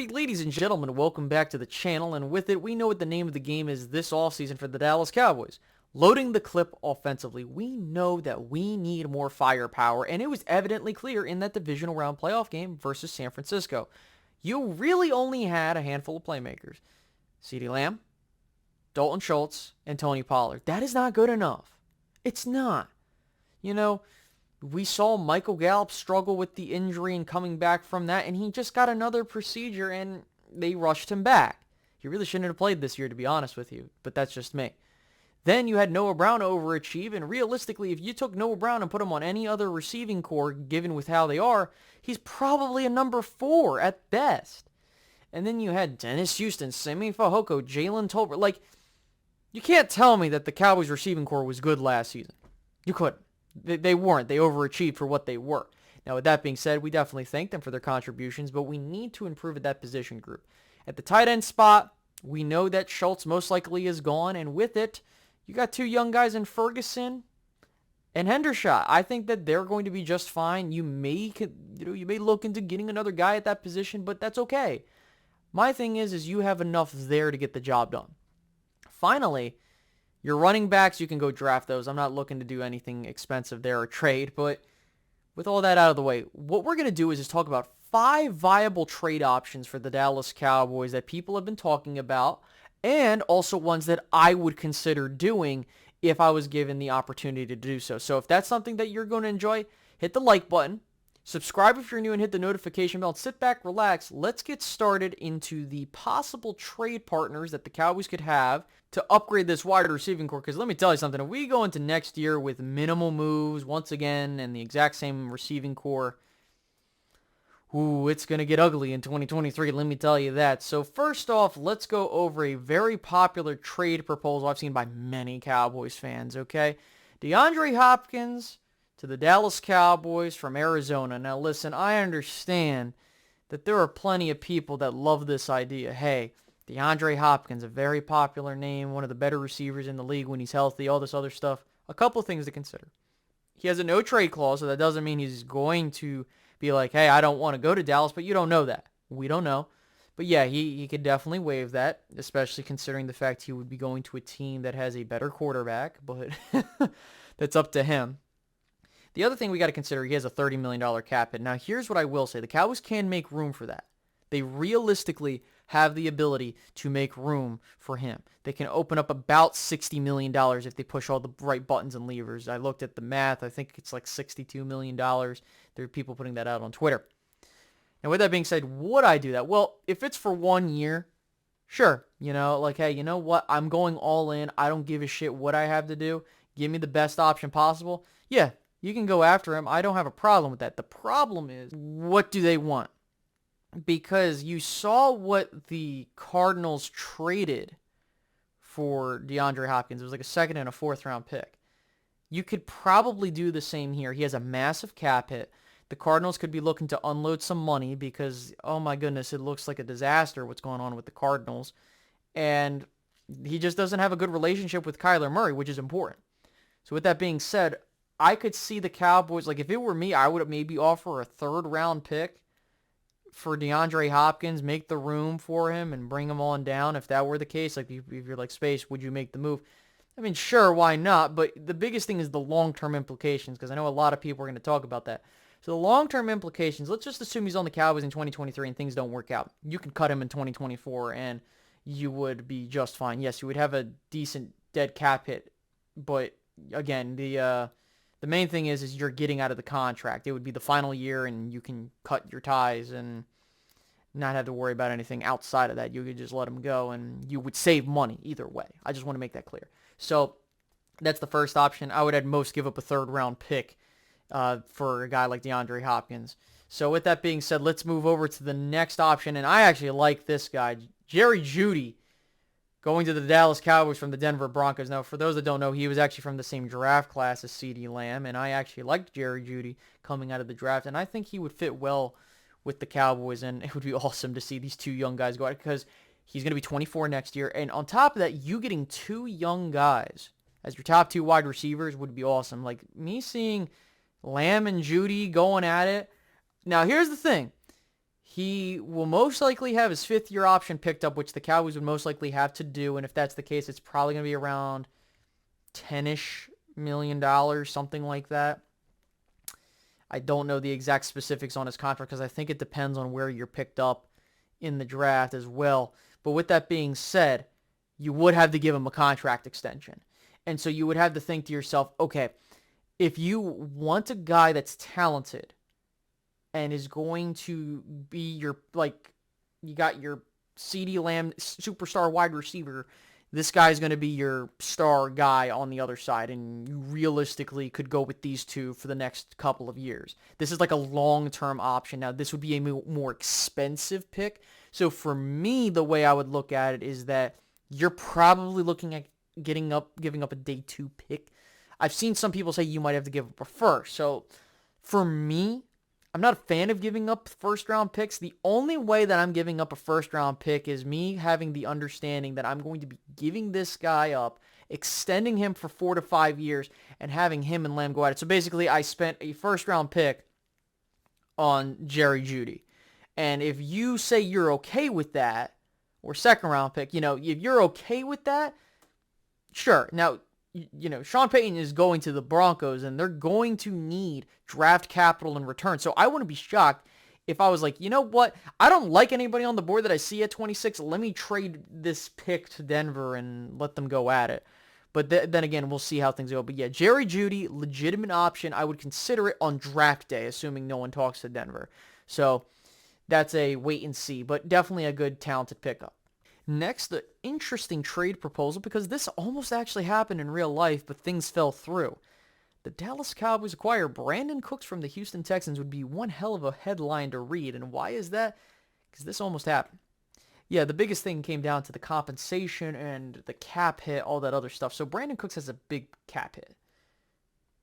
Alrighty, ladies and gentlemen, welcome back to the channel, and with it, we know what the name of the game is this offseason for the Dallas Cowboys. Loading the clip offensively. We know that we need more firepower, and it was evidently clear in that divisional round playoff game versus San Francisco. You really only had a handful of playmakers. CeeDee Lamb, Dalton Schultz, and Tony Pollard. That is not good enough. It's not. You know, we saw Michael Gallup struggle with the injury and coming back from that, and he just got another procedure, and they rushed him back. He really shouldn't have played this year, to be honest with you, but that's just me. Then you had Noah Brown overachieve, and realistically, if you took Noah Brown and put him on any other receiving core, given with how they are, he's probably a number 4 at best. And then you had Dennis Houston, Simi Fehoko, Jalen Tolbert. Like, you can't tell me that the Cowboys receiving core was good last season. You couldn't. They weren't. They overachieved for what they were. Now, with that being said, we definitely thank them for their contributions, but we need to improve at that position group. At the tight end spot, we know that Schultz most likely is gone, and with it, you got 2 young guys in Ferguson and Hendershot. I think that they're going to be just fine. You may look into getting another guy at that position, but that's okay. My thing is you have enough there to get the job done. Finally, your running backs, you can go draft those. I'm not looking to do anything expensive there or trade, but with all that out of the way, what we're going to do is just talk about 5 viable trade options for the Dallas Cowboys that people have been talking about, and also ones that I would consider doing if I was given the opportunity to do so. So if that's something that you're going to enjoy, hit the like button. Subscribe if you're new and hit the notification bell. Sit back, relax. Let's get started into the possible trade partners that the Cowboys could have to upgrade this wide receiving core. Because let me tell you something. If we go into next year with minimal moves once again and the exact same receiving core, it's going to get ugly in 2023. Let me tell you that. So first off, let's go over a very popular trade proposal I've seen by many Cowboys fans, okay? DeAndre Hopkins to the Dallas Cowboys from Arizona. Now listen, I understand that there are plenty of people that love this idea. Hey, DeAndre Hopkins, a very popular name, one of the better receivers in the league when he's healthy, all this other stuff. A couple things to consider. He has a no-trade clause, so that doesn't mean he's going to be like, hey, I don't want to go to Dallas, but you don't know that. We don't know. But yeah, he could definitely waive that, especially considering the fact he would be going to a team that has a better quarterback, but that's up to him. The other thing we got to consider, he has a $30 million cap hit. Now, here's what I will say. The Cowboys can make room for that. They realistically have the ability to make room for him. They can open up about $60 million if they push all the right buttons and levers. I looked at the math. I think it's like $62 million. There are people putting that out on Twitter. And with that being said, would I do that? Well, if it's for 1 year, sure. Like, hey, you know what? I'm going all in. I don't give a shit what I have to do. Give me the best option possible. Yeah, you can go after him. I don't have a problem with that. The problem is, what do they want? Because you saw what the Cardinals traded for DeAndre Hopkins. It was like a 2nd and a 4th round pick. You could probably do the same here. He has a massive cap hit. The Cardinals could be looking to unload some money because, oh my goodness, it looks like a disaster what's going on with the Cardinals. And he just doesn't have a good relationship with Kyler Murray, which is important. So with that being said, I could see the Cowboys, like if it were me, I would maybe offer a 3rd round pick for DeAndre Hopkins, make the room for him and bring him on down. If that were the case, like if you're like, Space, would you make the move? I mean, sure, why not? But the biggest thing is the long-term implications, because I know a lot of people are going to talk about that. So the long-term implications, let's just assume he's on the Cowboys in 2023 and things don't work out. You can cut him in 2024 and you would be just fine. Yes, you would have a decent dead cap hit, but again, the main thing is you're getting out of the contract. It would be the final year, and you can cut your ties and not have to worry about anything outside of that. You could just let him go, and you would save money either way. I just want to make that clear. So that's the first option. I would at most give up a 3rd round pick for a guy like DeAndre Hopkins. So with that being said, let's move over to the next option, and I actually like this guy, Jerry Jeudy, going to the Dallas Cowboys from the Denver Broncos. Now, for those that don't know, he was actually from the same draft class as CeeDee Lamb, and I actually liked Jerry Jeudy coming out of the draft, and I think he would fit well with the Cowboys, and it would be awesome to see these 2 young guys go out because he's going to be 24 next year, and on top of that, you getting 2 young guys as your top 2 wide receivers would be awesome. Like, me seeing Lamb and Jeudy going at it. Now, here's the thing. He will most likely have his fifth-year option picked up, which the Cowboys would most likely have to do. And if that's the case, it's probably going to be around $10-ish million, something like that. I don't know the exact specifics on his contract because I think it depends on where you're picked up in the draft as well. But with that being said, you would have to give him a contract extension. And so you would have to think to yourself, okay, if you want a guy that's talented and is going to be your, like, you got your CeeDee Lamb superstar wide receiver, this guy's going to be your star guy on the other side, and you realistically could go with these two for the next couple of years. This is like a long-term option. Now, this would be a more expensive pick. So for me, the way I would look at it is that you're probably looking at giving up a day 2 pick. I've seen some people say you might have to give up a first. So for me, I'm not a fan of giving up first-round picks. The only way that I'm giving up a first-round pick is me having the understanding that I'm going to be giving this guy up, extending him for 4 to 5 years, and having him and Lamb go at it. So basically, I spent a first-round pick on Jerry Jeudy. And if you say you're okay with that, or second-round pick, if you're okay with that, sure. Now, Sean Payton is going to the Broncos, and they're going to need draft capital in return. So I wouldn't be shocked if I was like, you know what? I don't like anybody on the board that I see at 26. Let me trade this pick to Denver and let them go at it. But then again, we'll see how things go. But yeah, Jerry Jeudy, legitimate option. I would consider it on draft day, assuming no one talks to Denver. So that's a wait and see, but definitely a good, talented pickup. Next, the interesting trade proposal, because this almost actually happened in real life, but things fell through. The Dallas Cowboys acquire Brandon Cooks from the Houston Texans would be one hell of a headline to read. And why is that? Because this almost happened. Yeah, the biggest thing came down to the compensation and the cap hit, all that other stuff. So Brandon Cooks has a big cap hit.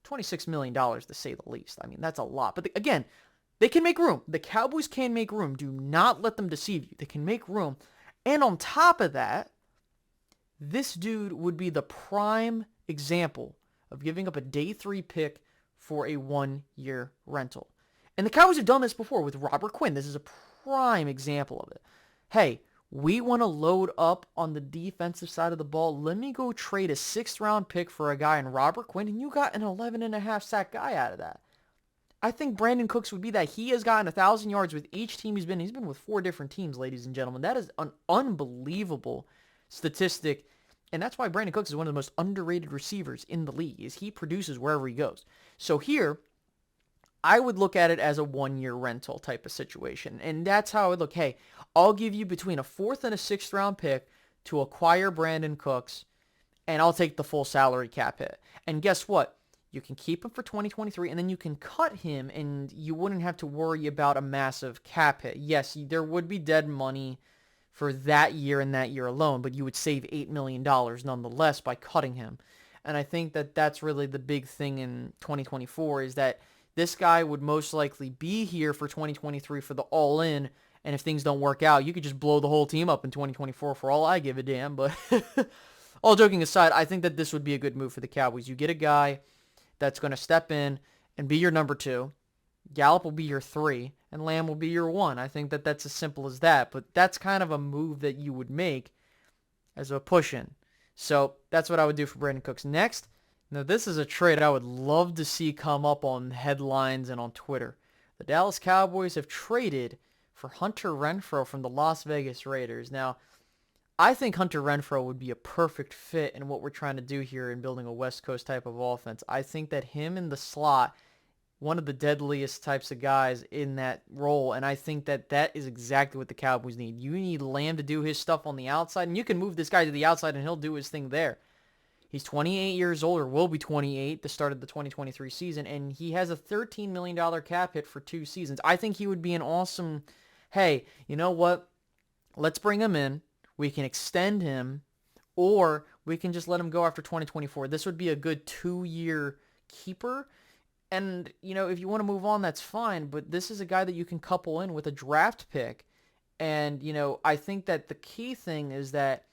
$26 million to say the least. I mean, that's a lot. But again, they can make room. The Cowboys can make room. Do not let them deceive you. They can make room. And on top of that, this dude would be the prime example of giving up a day 3 pick for a 1-year rental. And the Cowboys have done this before with Robert Quinn. This is a prime example of it. Hey, we want to load up on the defensive side of the ball. Let me go trade a 6th-round pick for a guy in Robert Quinn, and you got an 11.5 sack guy out of that. I think Brandon Cooks would be that. He has gotten 1,000 yards with each team he's been. He's been with 4 different teams, ladies and gentlemen. That is an unbelievable statistic, and that's why Brandon Cooks is one of the most underrated receivers in the league, is he produces wherever he goes. So here, I would look at it as a 1-year rental type of situation, and that's how I would look. Hey, I'll give you between a 4th and a 6th round pick to acquire Brandon Cooks, and I'll take the full salary cap hit. And guess what? You can keep him for 2023, and then you can cut him, and you wouldn't have to worry about a massive cap hit. Yes, there would be dead money for that year and that year alone, but you would save $8 million nonetheless by cutting him. And I think that that's really the big thing in 2024 is that this guy would most likely be here for 2023 for the all-in, and if things don't work out, you could just blow the whole team up in 2024 for all I give a damn. But all joking aside, I think that this would be a good move for the Cowboys. You get a guy that's going to step in and be your number 2. Gallup will be your 3, and Lamb will be your 1. I think that that's as simple as that, but that's kind of a move that you would make as a push-in. So that's what I would do for Brandon Cooks. Next, now this is a trade I would love to see come up on headlines and on Twitter. The Dallas Cowboys have traded for Hunter Renfrow from the Las Vegas Raiders. Now, I think Hunter Renfrow would be a perfect fit in what we're trying to do here in building a West Coast type of offense. I think that him in the slot, one of the deadliest types of guys in that role, and I think that that is exactly what the Cowboys need. You need Lamb to do his stuff on the outside, and you can move this guy to the outside and he'll do his thing there. He's 28 years old, or will be 28 the start of the 2023 season, and he has a $13 million cap hit for 2 seasons. I think he would be an awesome, hey, you know what? Let's bring him in. We can extend him, or we can just let him go after 2024. This would be a good 2-year keeper. And, if you want to move on, that's fine. But this is a guy that you can couple in with a draft pick. And, I think that the key thing is that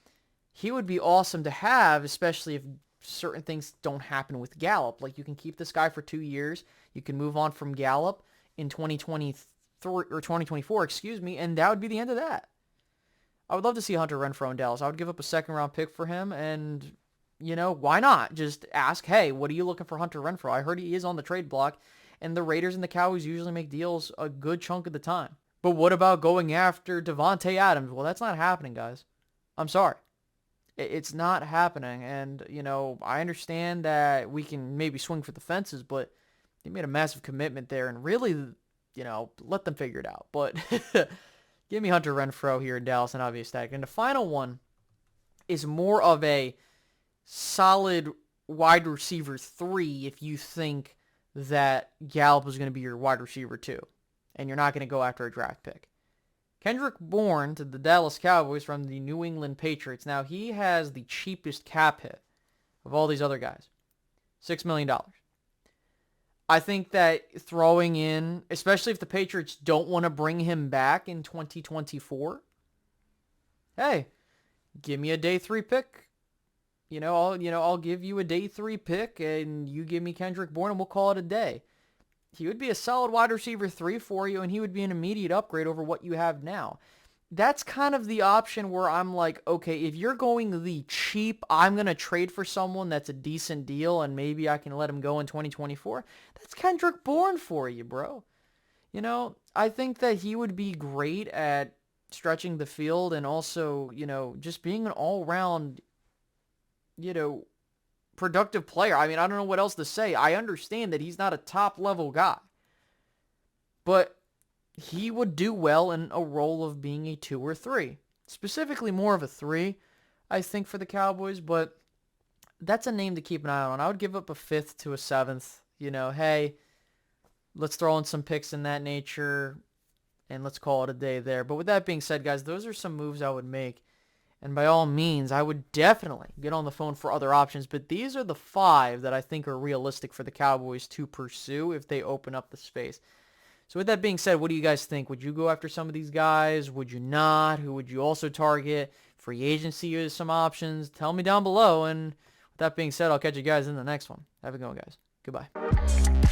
he would be awesome to have, especially if certain things don't happen with Gallup. Like, you can keep this guy for 2 years. You can move on from Gallup in 2020, 2024, excuse me, and that would be the end of that. I would love to see Hunter Renfrow in Dallas. I would give up a second-round pick for him, and, why not? Just ask, hey, what are you looking for Hunter Renfrow? I heard he is on the trade block, and the Raiders and the Cowboys usually make deals a good chunk of the time. But what about going after Devontae Adams? Well, that's not happening, guys. I'm sorry. It's not happening, and, I understand that we can maybe swing for the fences, but they made a massive commitment there, and really, let them figure it out. But give me Hunter Renfrow here in Dallas, and I'll be ecstatic. And the final one is more of a solid wide receiver 3 if you think that Gallup is going to be your wide receiver 2, and you're not going to go after a draft pick. Kendrick Bourne to the Dallas Cowboys from the New England Patriots. Now, he has the cheapest cap hit of all these other guys. $6 million. I think that throwing in, especially if the Patriots don't want to bring him back in 2024, hey, give me a day 3 pick. I'll give you a day 3 pick, and you give me Kendrick Bourne, and we'll call it a day. He would be a solid wide receiver 3 for you, and he would be an immediate upgrade over what you have now. That's kind of the option where I'm like, okay, if you're going the cheap, I'm going to trade for someone that's a decent deal, and maybe I can let him go in 2024. That's Kendrick Bourne for you, bro. I think that he would be great at stretching the field and also, just being an all-round, productive player. I mean, I don't know what else to say. I understand that he's not a top-level guy, but he would do well in a role of being a 2 or 3. Specifically more of a 3, I think, for the Cowboys, but that's a name to keep an eye on. I would give up a 5th to a 7th. Hey, let's throw in some picks in that nature, and let's call it a day there. But with that being said, guys, those are some moves I would make. And by all means, I would definitely get on the phone for other options. But these are the 5 that I think are realistic for the Cowboys to pursue if they open up the space. So with that being said, what do you guys think? Would you go after some of these guys? Would you not? Who would you also target? Free agency is some options. Tell me down below. And with that being said, I'll catch you guys in the next one. Have a good one, guys. Goodbye.